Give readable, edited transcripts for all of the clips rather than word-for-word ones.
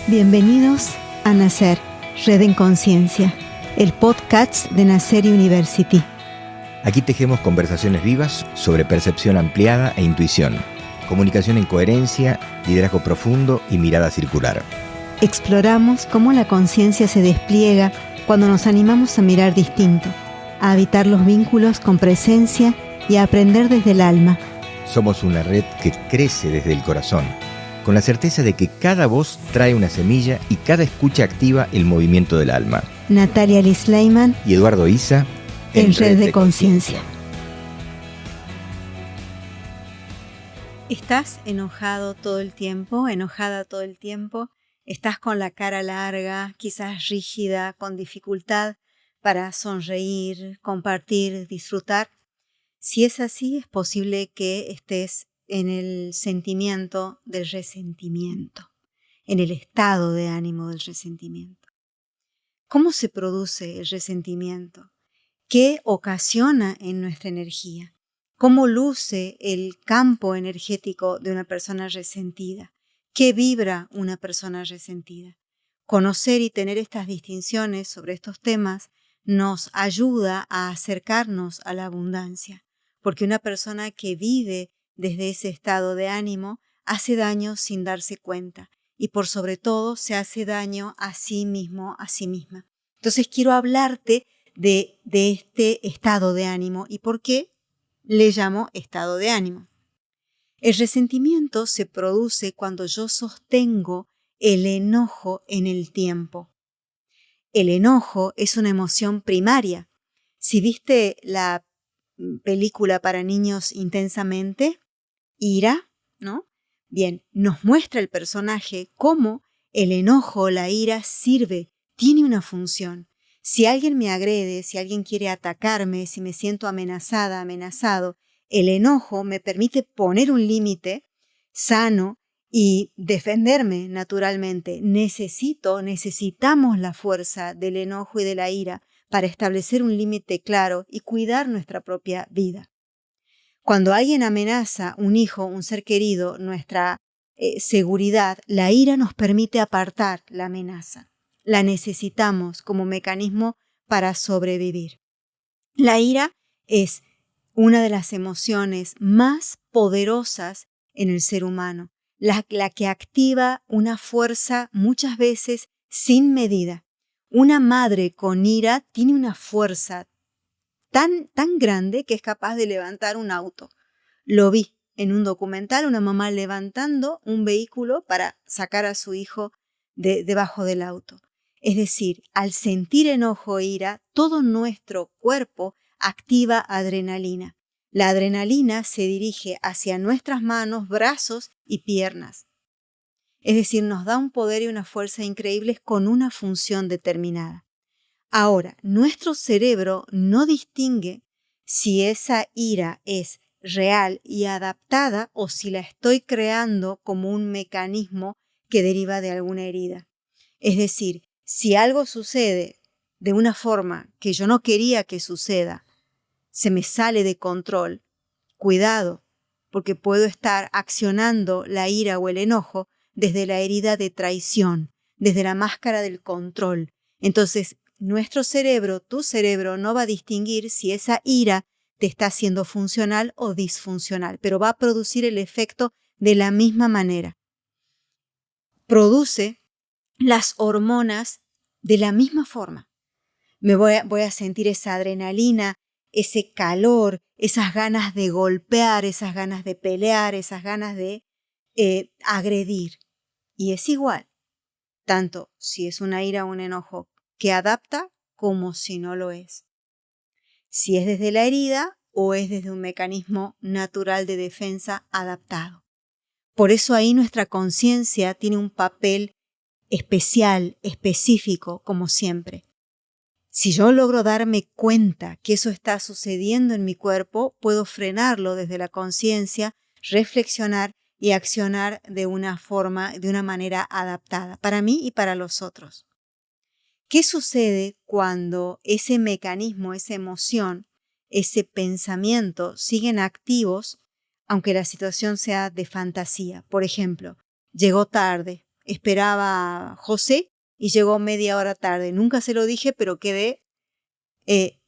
Bienvenidos a Nacer, Red en Conciencia, el podcast de Nacer University. Aquí tejemos conversaciones vivas sobre percepción ampliada e intuición, comunicación en coherencia, liderazgo profundo y mirada circular. Exploramos cómo la conciencia se despliega cuando nos animamos a mirar distinto, a habitar los vínculos con presencia y a aprender desde el alma. Somos una red que crece desde el corazón, con la certeza de que cada voz trae una semilla y cada escucha activa el movimiento del alma. Natalia Liz-Leyman y Eduardo Isa en Red de Conciencia. ¿Estás enojado todo el tiempo, enojada todo el tiempo? ¿Estás con la cara larga, quizás rígida, con dificultad para sonreír, compartir, disfrutar? Si es así, es posible que estés en el sentimiento del resentimiento, en el estado de ánimo del resentimiento. ¿Cómo se produce el resentimiento? ¿Qué ocasiona en nuestra energía? ¿Cómo luce el campo energético de una persona resentida? ¿Qué vibra una persona resentida? Conocer y tener estas distinciones sobre estos temas nos ayuda a acercarnos a la abundancia, porque una persona que vive desde ese estado de ánimo hace daño sin darse cuenta y por sobre todo se hace daño a sí mismo, a sí misma. Entonces quiero hablarte de este estado de ánimo y por qué le llamo estado de ánimo. El resentimiento se produce cuando yo sostengo el enojo en el tiempo. El enojo es una emoción primaria. Si viste la película para niños Intensamente, Ira, ¿no? Bien, nos muestra el personaje cómo el enojo, la ira sirve, tiene una función. Si alguien me agrede, si alguien quiere atacarme, si me siento amenazada, amenazado, el enojo me permite poner un límite sano y defenderme naturalmente. Necesitamos la fuerza del enojo y de la ira para establecer un límite claro y cuidar nuestra propia vida. Cuando alguien amenaza, un hijo, un ser querido, nuestra seguridad, la ira nos permite apartar la amenaza. La necesitamos como mecanismo para sobrevivir. La ira es una de las emociones más poderosas en el ser humano, la que activa una fuerza muchas veces sin medida. Una madre con ira tiene una fuerza tan grande que es capaz de levantar un auto. Lo vi en un documental, una mamá levantando un vehículo para sacar a su hijo debajo del auto. Es decir, al sentir enojo e ira, todo nuestro cuerpo activa adrenalina. La adrenalina se dirige hacia nuestras manos, brazos y piernas. Es decir, nos da un poder y una fuerza increíbles con una función determinada. Ahora, nuestro cerebro no distingue si esa ira es real y adaptada o si la estoy creando como un mecanismo que deriva de alguna herida. Es decir, si algo sucede de una forma que yo no quería que suceda, se me sale de control, cuidado, porque puedo estar accionando la ira o el enojo desde la herida de traición, desde la máscara del control. Entonces, nuestro cerebro, tu cerebro, no va a distinguir si esa ira te está haciendo funcional o disfuncional, pero va a producir el efecto de la misma manera. Produce las hormonas de la misma forma. Voy a sentir esa adrenalina, ese calor, esas ganas de golpear, esas ganas de pelear, esas ganas de agredir. Y es igual, tanto si es una ira o un enojo que adapta como si no lo es. Si es desde la herida o es desde un mecanismo natural de defensa adaptado. Por eso ahí nuestra conciencia tiene un papel especial, específico, como siempre. Si yo logro darme cuenta que eso está sucediendo en mi cuerpo, puedo frenarlo desde la conciencia, reflexionar y accionar de una manera adaptada para mí y para los otros. ¿Qué sucede cuando ese mecanismo, esa emoción, ese pensamiento siguen activos, aunque la situación sea de fantasía? Por ejemplo, llegó tarde, esperaba a José y llegó media hora tarde. Nunca se lo dije, pero quedé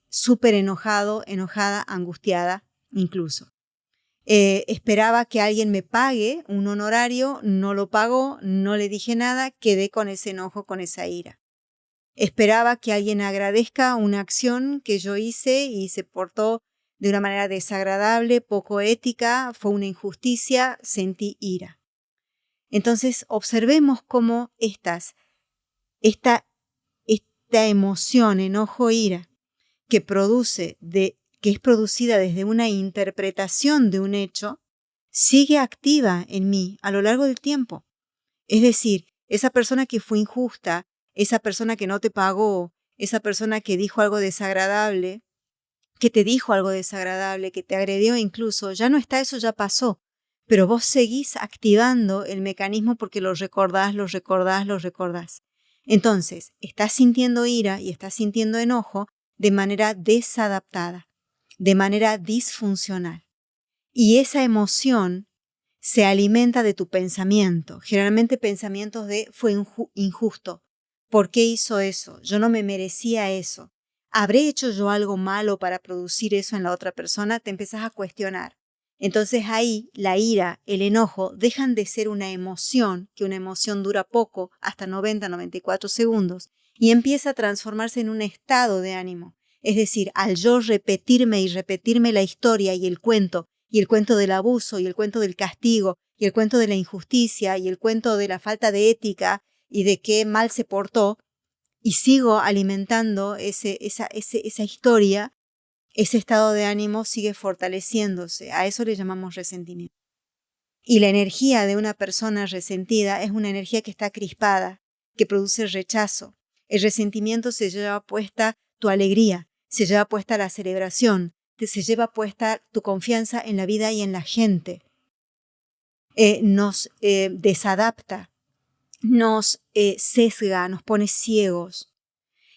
súper enojada, angustiada incluso. Esperaba que alguien me pague un honorario, no lo pagó, no le dije nada, quedé con ese enojo, con esa ira. Esperaba que alguien agradezca una acción que yo hice y se portó de una manera desagradable, poco ética, fue una injusticia, sentí ira. Entonces observemos cómo esta emoción, enojo, ira, que es producida desde una interpretación de un hecho, sigue activa en mí a lo largo del tiempo. Es decir, esa persona que fue injusta, esa persona que no te pagó, esa persona que dijo algo desagradable, que te dijo algo desagradable, que te agredió incluso, ya no está, eso ya pasó. Pero vos seguís activando el mecanismo porque lo recordás. Entonces, estás sintiendo ira y estás sintiendo enojo de manera desadaptada, de manera disfuncional. Y esa emoción se alimenta de tu pensamiento, generalmente pensamientos de fue injusto. ¿Por qué hizo eso? Yo no me merecía eso. ¿Habré hecho yo algo malo para producir eso en la otra persona? Te empezás a cuestionar. Entonces ahí la ira, el enojo, dejan de ser una emoción, que una emoción dura poco, hasta 90-94 segundos, y empieza a transformarse en un estado de ánimo. Es decir, al yo repetirme la historia y el cuento del abuso, y el cuento del castigo, y el cuento de la injusticia, y el cuento de la falta de ética, y de qué mal se portó, y sigo alimentando esa historia, ese estado de ánimo sigue fortaleciéndose. A eso le llamamos resentimiento. Y la energía de una persona resentida es una energía que está crispada, que produce rechazo. El resentimiento se lleva puesta tu alegría, se lleva puesta la celebración, se lleva puesta tu confianza en la vida y en la gente. Nos desadapta, nos sesga, nos pone ciegos.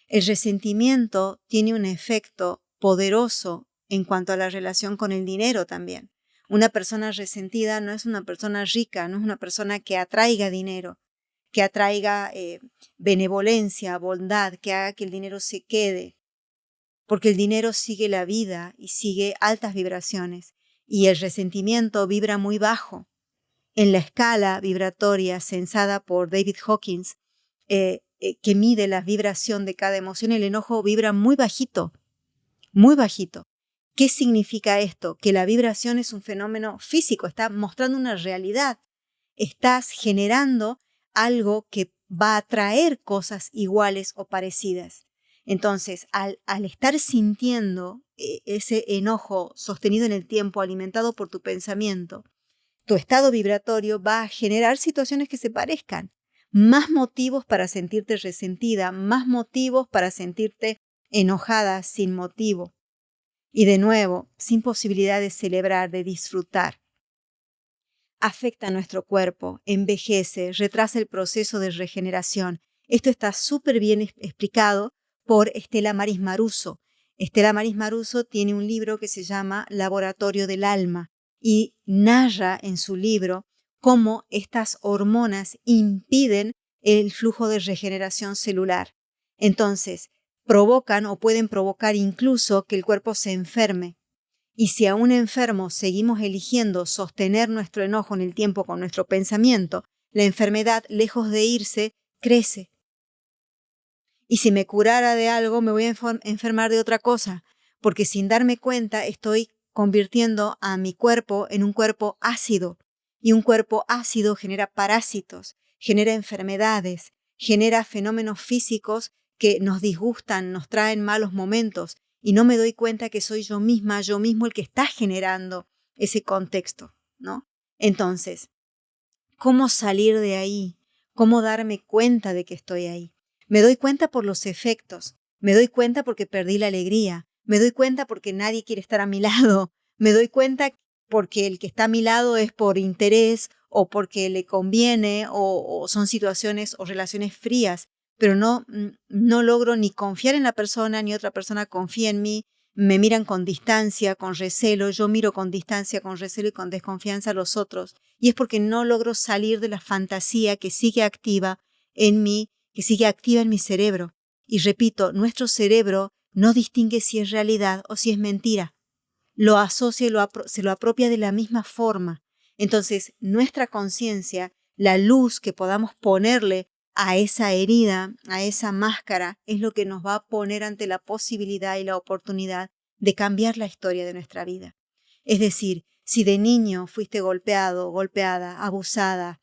El resentimiento tiene un efecto poderoso en cuanto a la relación con el dinero también. Una persona resentida no es una persona rica, no es una persona que atraiga dinero, que atraiga benevolencia, bondad, que haga que el dinero se quede. Porque el dinero sigue la vida y sigue altas vibraciones. Y el resentimiento vibra muy bajo. En la escala vibratoria censada por David Hawkins, que mide la vibración de cada emoción, el enojo vibra muy bajito, muy bajito. ¿Qué significa esto? Que la vibración es un fenómeno físico, está mostrando una realidad. Estás generando algo que va a atraer cosas iguales o parecidas. Entonces, al estar sintiendo ese enojo sostenido en el tiempo, alimentado por tu pensamiento, tu estado vibratorio va a generar situaciones que se parezcan. Más motivos para sentirte resentida, más motivos para sentirte enojada sin motivo. Y de nuevo, sin posibilidad de celebrar, de disfrutar. Afecta a nuestro cuerpo, envejece, retrasa el proceso de regeneración. Esto está súper bien explicado por Estela Maris Maruso. Estela Maris Maruso tiene un libro que se llama Laboratorio del Alma y narra en su libro cómo estas hormonas impiden el flujo de regeneración celular. Entonces, provocan o pueden provocar incluso que el cuerpo se enferme. Y si a un enfermo seguimos eligiendo sostener nuestro enojo en el tiempo con nuestro pensamiento, la enfermedad, lejos de irse, crece. Y si me curara de algo, me voy a enfermar de otra cosa, porque sin darme cuenta estoy convirtiendo a mi cuerpo en un cuerpo ácido. Y un cuerpo ácido genera parásitos, genera enfermedades, genera fenómenos físicos que nos disgustan, nos traen malos momentos. Y no me doy cuenta que soy yo mismo el que está generando ese contexto, ¿no? Entonces, ¿cómo salir de ahí? ¿Cómo darme cuenta de que estoy ahí? Me doy cuenta por los efectos, me doy cuenta porque perdí la alegría, me doy cuenta porque nadie quiere estar a mi lado, me doy cuenta porque el que está a mi lado es por interés o porque le conviene o son situaciones o relaciones frías. Pero no logro ni confiar en la persona, ni otra persona confía en mí. me miran con distancia, con recelo, yo miro con distancia, con recelo y con desconfianza a los otros. Y es porque no logro salir de la fantasía que sigue activa en mí, que sigue activa en mi cerebro. Y repito, nuestro cerebro no distingue si es realidad o si es mentira. Lo asocia y se lo apropia de la misma forma. Entonces, nuestra conciencia, la luz que podamos ponerle a esa herida, a esa máscara, es lo que nos va a poner ante la posibilidad y la oportunidad de cambiar la historia de nuestra vida. Es decir, si de niño fuiste golpeado, golpeada, abusada,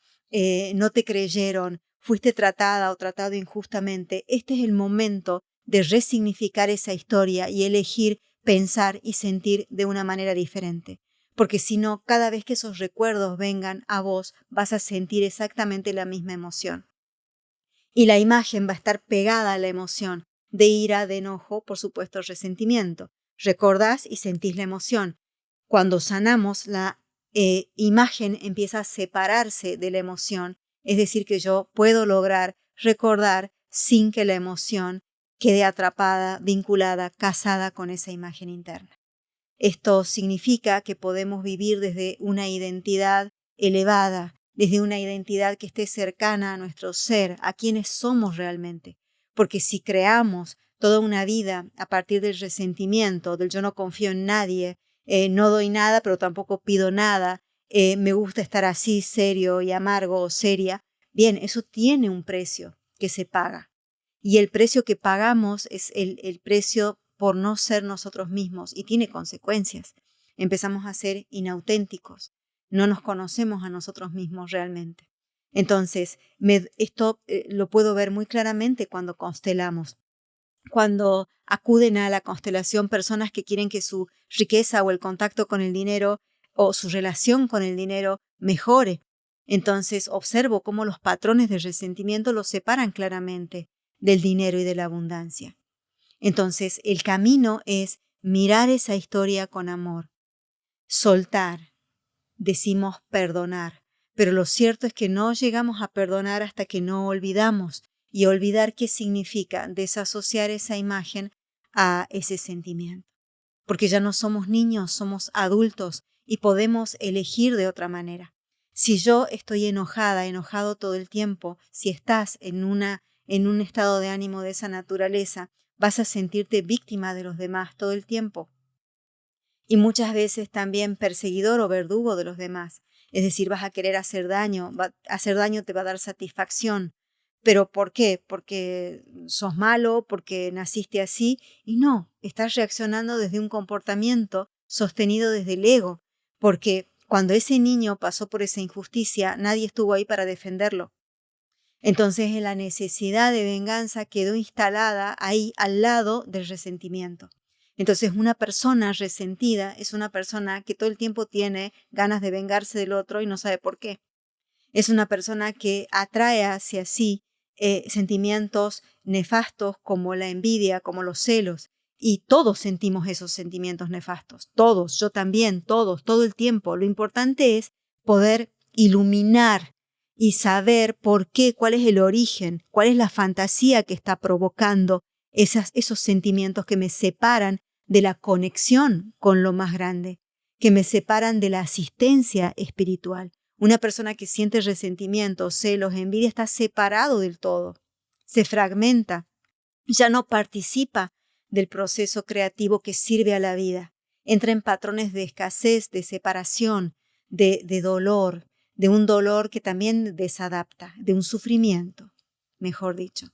no te creyeron, fuiste tratada o tratado injustamente, este es el momento de resignificar esa historia y elegir pensar y sentir de una manera diferente. Porque si no, cada vez que esos recuerdos vengan a vos, vas a sentir exactamente la misma emoción. Y la imagen va a estar pegada a la emoción de ira, de enojo, por supuesto, resentimiento. Recordás y sentís la emoción. Cuando sanamos, la imagen empieza a separarse de la emoción, es decir, que yo puedo lograr recordar sin que la emoción quede atrapada, vinculada, casada con esa imagen interna. Esto significa que podemos vivir desde una identidad elevada, desde una identidad que esté cercana a nuestro ser, a quienes somos realmente. Porque si creamos toda una vida a partir del resentimiento, del yo no confío en nadie, no doy nada pero tampoco pido nada, me gusta estar así serio y amargo o seria, bien, eso tiene un precio que se paga. Y el precio que pagamos es el precio por no ser nosotros mismos y tiene consecuencias. Empezamos a ser inauténticos, no nos conocemos a nosotros mismos realmente. Entonces, esto lo puedo ver muy claramente cuando constelamos. Cuando acuden a la constelación personas que quieren que su riqueza o el contacto con el dinero o su relación con el dinero mejore. Entonces observo cómo los patrones de resentimiento los separan claramente del dinero y de la abundancia. Entonces el camino es mirar esa historia con amor, soltar, decimos perdonar, pero lo cierto es que no llegamos a perdonar hasta que no olvidamos. Y olvidar qué significa desasociar esa imagen a ese sentimiento. Porque ya no somos niños, somos adultos y podemos elegir de otra manera. Si yo estoy enojado todo el tiempo, si estás en un estado de ánimo de esa naturaleza, vas a sentirte víctima de los demás todo el tiempo. Y muchas veces también perseguidor o verdugo de los demás. Es decir, vas a querer hacer daño te va a dar satisfacción. ¿Pero por qué? Porque sos malo, porque naciste así. Y no, estás reaccionando desde un comportamiento sostenido desde el ego. Porque cuando ese niño pasó por esa injusticia, nadie estuvo ahí para defenderlo. Entonces la necesidad de venganza quedó instalada ahí al lado del resentimiento. Entonces una persona resentida es una persona que todo el tiempo tiene ganas de vengarse del otro y no sabe por qué. Es una persona que atrae hacia sí sentimientos nefastos como la envidia, como los celos. Y todos sentimos esos sentimientos nefastos. Todos, yo también, todos, todo el tiempo. Lo importante es poder iluminar y saber por qué, cuál es el origen, cuál es la fantasía que está provocando esos sentimientos que me separan de la conexión con lo más grande, que me separan de la asistencia espiritual. Una persona que siente resentimiento, celos, envidia está separado del todo, se fragmenta, ya no participa del proceso creativo que sirve a la vida, entra en patrones de escasez, de separación, de dolor, de un dolor que también desadapta, de un sufrimiento, mejor dicho.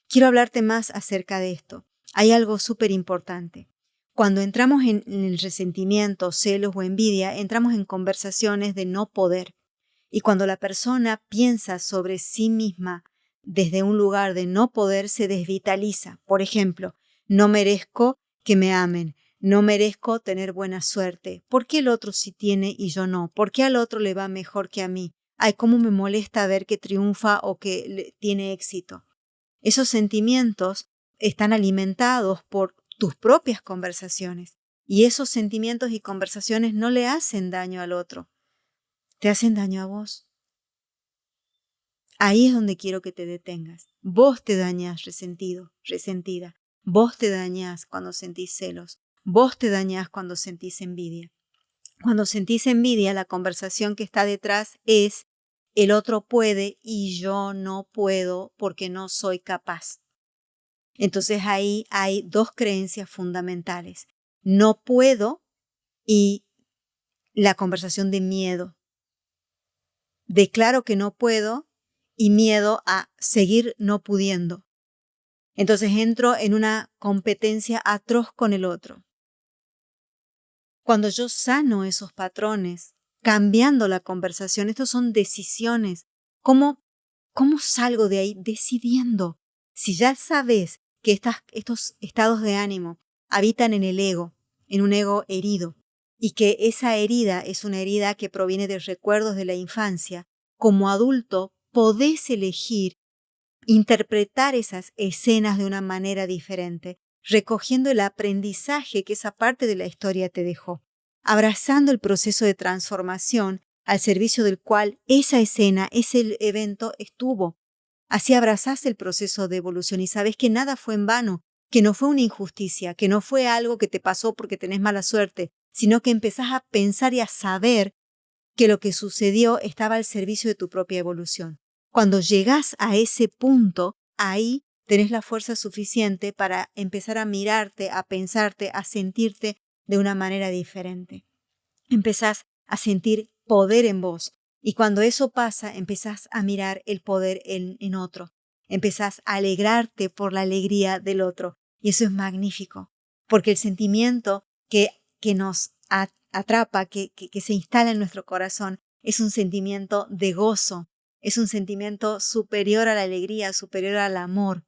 Quiero hablarte más acerca de esto. Hay algo súper importante. Cuando entramos en el resentimiento, celos o envidia, entramos en conversaciones de no poder. Y cuando la persona piensa sobre sí misma desde un lugar de no poder, se desvitaliza. Por ejemplo, no merezco que me amen, no merezco tener buena suerte. ¿Por qué el otro sí tiene y yo no? ¿Por qué al otro le va mejor que a mí? Ay, cómo me molesta ver que triunfa o que tiene éxito. Esos sentimientos están alimentados por tus propias conversaciones. Y esos sentimientos y conversaciones no le hacen daño al otro. ¿Te hacen daño a vos? Ahí es donde quiero que te detengas. Vos te dañás resentido, resentida. Vos te dañás cuando sentís celos. Vos te dañás cuando sentís envidia. Cuando sentís envidia, la conversación que está detrás es: el otro puede y yo no puedo porque no soy capaz. Entonces ahí hay dos creencias fundamentales: no puedo y la conversación de miedo. Declaro que no puedo y miedo a seguir no pudiendo. Entonces entro en una competencia atroz con el otro. Cuando yo sano esos patrones, cambiando la conversación, estos son decisiones. ¿Cómo salgo de ahí? Decidiendo. Si ya sabes que estos estados de ánimo habitan en el ego, en un ego herido, y que esa herida es una herida que proviene de recuerdos de la infancia, como adulto podés elegir interpretar esas escenas de una manera diferente, recogiendo el aprendizaje que esa parte de la historia te dejó, abrazando el proceso de transformación al servicio del cual esa escena, ese evento estuvo. Así abrazás el proceso de evolución y sabes que nada fue en vano, que no fue una injusticia, que no fue algo que te pasó porque tenés mala suerte, sino que empezás a pensar y a saber que lo que sucedió estaba al servicio de tu propia evolución. Cuando llegás a ese punto, ahí tenés la fuerza suficiente para empezar a mirarte, a pensarte, a sentirte de una manera diferente. Empezás a sentir poder en vos. Y cuando eso pasa, empezás a mirar el poder en otro. Empezás a alegrarte por la alegría del otro. Y eso es magnífico, porque el sentimiento que nos atrapa, que se instala en nuestro corazón, es un sentimiento de gozo, es un sentimiento superior a la alegría, superior al amor.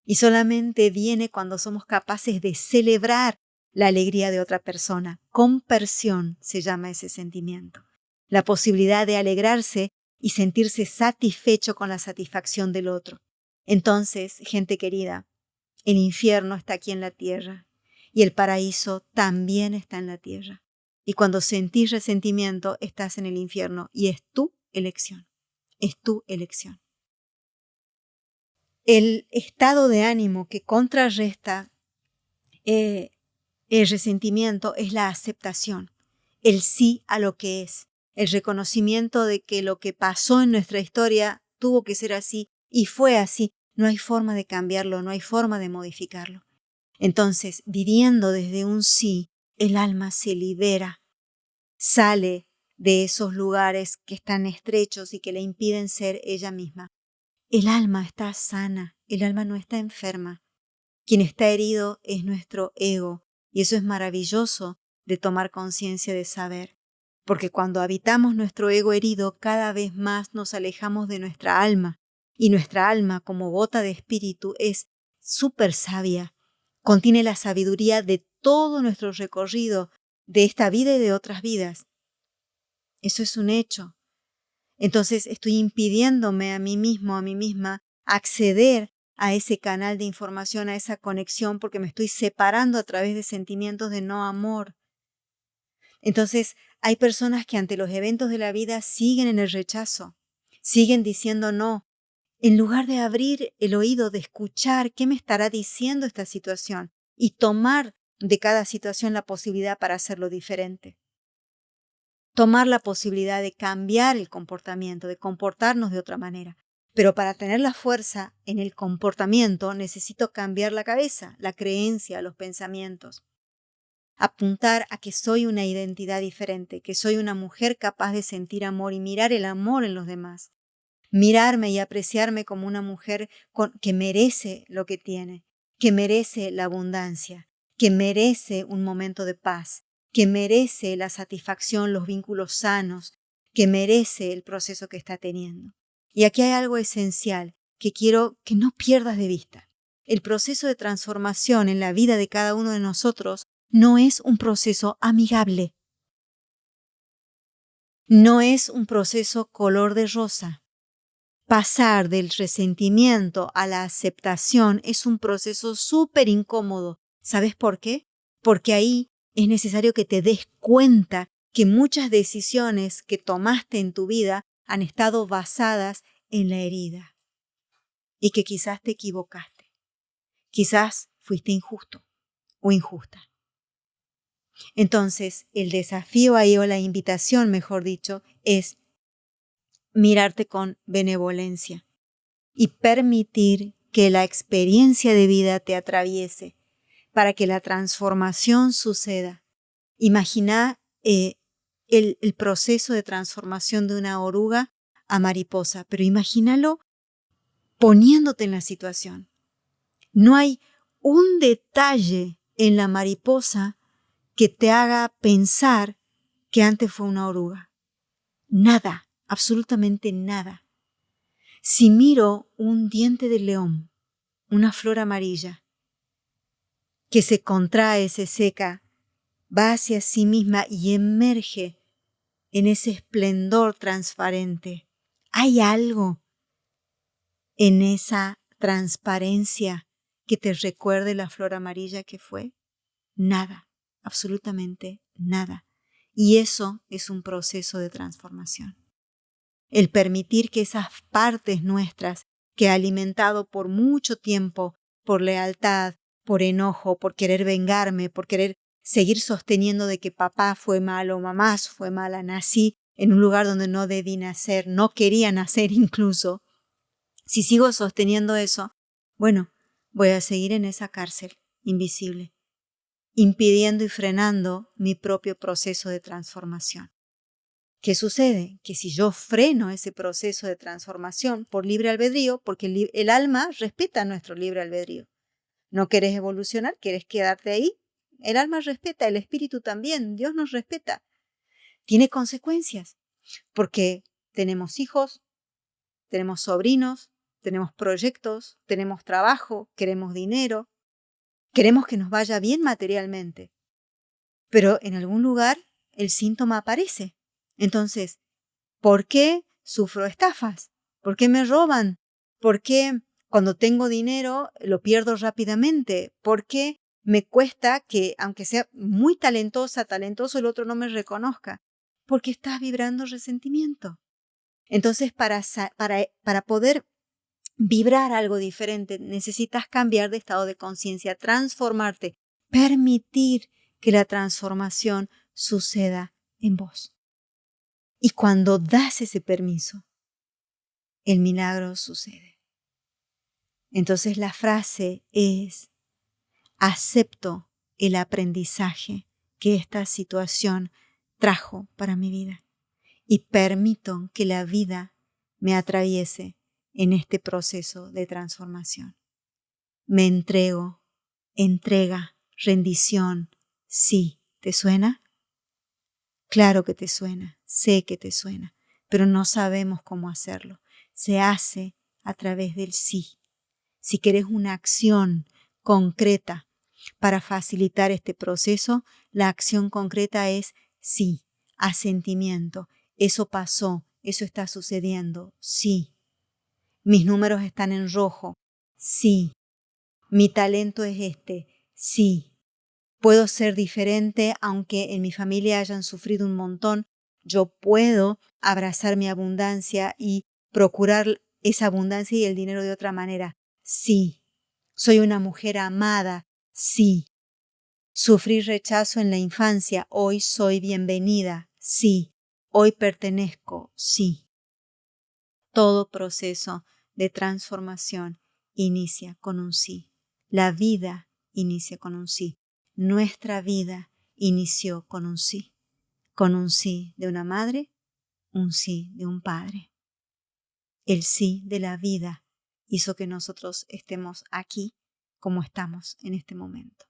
Y solamente viene cuando somos capaces de celebrar la alegría de otra persona. Compersión se llama ese sentimiento. La posibilidad de alegrarse y sentirse satisfecho con la satisfacción del otro. Entonces, gente querida, el infierno está aquí en la tierra y el paraíso también está en la tierra. Y cuando sentís resentimiento, estás en el infierno y es tu elección. Es tu elección. El estado de ánimo que contrarresta el resentimiento es la aceptación, el sí a lo que es, el reconocimiento de que lo que pasó en nuestra historia tuvo que ser así y fue así. No hay forma de cambiarlo, no hay forma de modificarlo. Entonces, viviendo desde un sí, el alma se libera, sale de esos lugares que están estrechos y que le impiden ser ella misma. El alma está sana, el alma no está enferma. Quien está herido es nuestro ego, y eso es maravilloso de tomar conciencia, de saber. Porque cuando habitamos nuestro ego herido, cada vez más nos alejamos de nuestra alma, y nuestra alma, como gota de espíritu, es súper sabia. Contiene la sabiduría de todo nuestro recorrido, de esta vida y de otras vidas. Eso es un hecho. Entonces estoy impidiéndome a mí mismo, a mí misma, acceder a ese canal de información, a esa conexión, porque me estoy separando a través de sentimientos de no amor. Entonces hay personas que ante los eventos de la vida siguen en el rechazo, siguen diciendo no, en lugar de abrir el oído, de escuchar qué me estará diciendo esta situación y tomar de cada situación la posibilidad para hacerlo diferente. Tomar la posibilidad de cambiar el comportamiento, de comportarnos de otra manera. Pero para tener la fuerza en el comportamiento necesito cambiar la cabeza, la creencia, los pensamientos. Apuntar a que soy una identidad diferente, que soy una mujer capaz de sentir amor y mirar el amor en los demás. Mirarme y apreciarme como una mujer que merece lo que tiene, que merece la abundancia, que merece un momento de paz, que merece la satisfacción, los vínculos sanos, que merece el proceso que está teniendo. Y aquí hay algo esencial que quiero que no pierdas de vista. El proceso de transformación en la vida de cada uno de nosotros no es un proceso amigable. No es un proceso color de rosa. Pasar del resentimiento a la aceptación es un proceso súper incómodo. ¿Sabes por qué? Porque ahí es necesario que te des cuenta que muchas decisiones que tomaste en tu vida han estado basadas en la herida y que quizás te equivocaste. Quizás fuiste injusto o injusta. Entonces, el desafío ahí, o la invitación, mejor dicho, es mirarte con benevolencia y permitir que la experiencia de vida te atraviese para que la transformación suceda. Imagina el proceso de transformación de una oruga a mariposa, pero imagínalo poniéndote en la situación. No hay un detalle en la mariposa que te haga pensar que antes fue una oruga. Nada, absolutamente nada. Si miro un diente de león, una flor amarilla, que se contrae, se seca, va hacia sí misma y emerge en ese esplendor transparente, ¿hay algo en esa transparencia que te recuerde la flor amarilla que fue? Nada, absolutamente nada. Y eso es un proceso de transformación. El permitir que esas partes nuestras que he alimentado por mucho tiempo, por lealtad, por enojo, por querer vengarme, por querer seguir sosteniendo de que papá fue malo, mamá fue mala, nací en un lugar donde no debí nacer, no quería nacer incluso. Si sigo sosteniendo eso, bueno, voy a seguir en esa cárcel invisible, impidiendo y frenando mi propio proceso de transformación. ¿Qué sucede? Que si yo freno ese proceso de transformación por libre albedrío, porque el alma respeta nuestro libre albedrío. ¿No querés evolucionar? ¿Querés quedarte ahí? El alma respeta, el espíritu también, Dios nos respeta. Tiene consecuencias, porque tenemos hijos, tenemos sobrinos, tenemos proyectos, tenemos trabajo, queremos dinero, queremos que nos vaya bien materialmente. Pero en algún lugar el síntoma aparece. Entonces, ¿por qué sufro estafas? ¿Por qué me roban? ¿Por qué cuando tengo dinero lo pierdo rápidamente? ¿Por qué me cuesta que, aunque sea muy talentoso, el otro no me reconozca? Porque estás vibrando resentimiento. Entonces, para poder vibrar algo diferente, necesitas cambiar de estado de conciencia, transformarte, permitir que la transformación suceda en vos. Y cuando das ese permiso, el milagro sucede. Entonces la frase es: acepto el aprendizaje que esta situación trajo para mi vida y permito que la vida me atraviese en este proceso de transformación. Me entrego, entrega, rendición. Sí, ¿te suena? Claro que te suena, sé que te suena, pero no sabemos cómo hacerlo. Se hace a través del sí. Si querés una acción concreta para facilitar este proceso, la acción concreta es sí, asentimiento. Eso pasó, eso está sucediendo, sí. Mis números están en rojo, sí. Mi talento es este, sí. Puedo ser diferente aunque en mi familia hayan sufrido un montón. Yo puedo abrazar mi abundancia y procurar esa abundancia y el dinero de otra manera. Sí. Soy una mujer amada. Sí. Sufrí rechazo en la infancia. Hoy soy bienvenida. Sí. Hoy pertenezco. Sí. Todo proceso de transformación inicia con un sí. La vida inicia con un sí. Nuestra vida inició con un sí de una madre, un sí de un padre. El sí de la vida hizo que nosotros estemos aquí como estamos en este momento.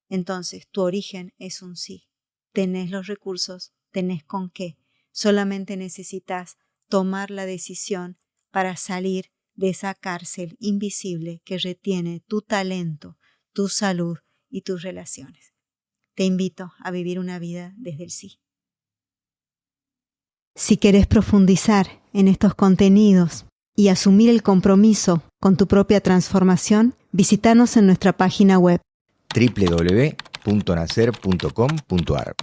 Entonces, tu origen es un sí. Tenés los recursos, tenés con qué. Solamente necesitas tomar la decisión para salir de esa cárcel invisible que retiene tu talento, tu salud y tus relaciones. Te invito a vivir una vida desde el sí. Si querés profundizar en estos contenidos y asumir el compromiso con tu propia transformación, visítanos en nuestra página web www.nacer.com.ar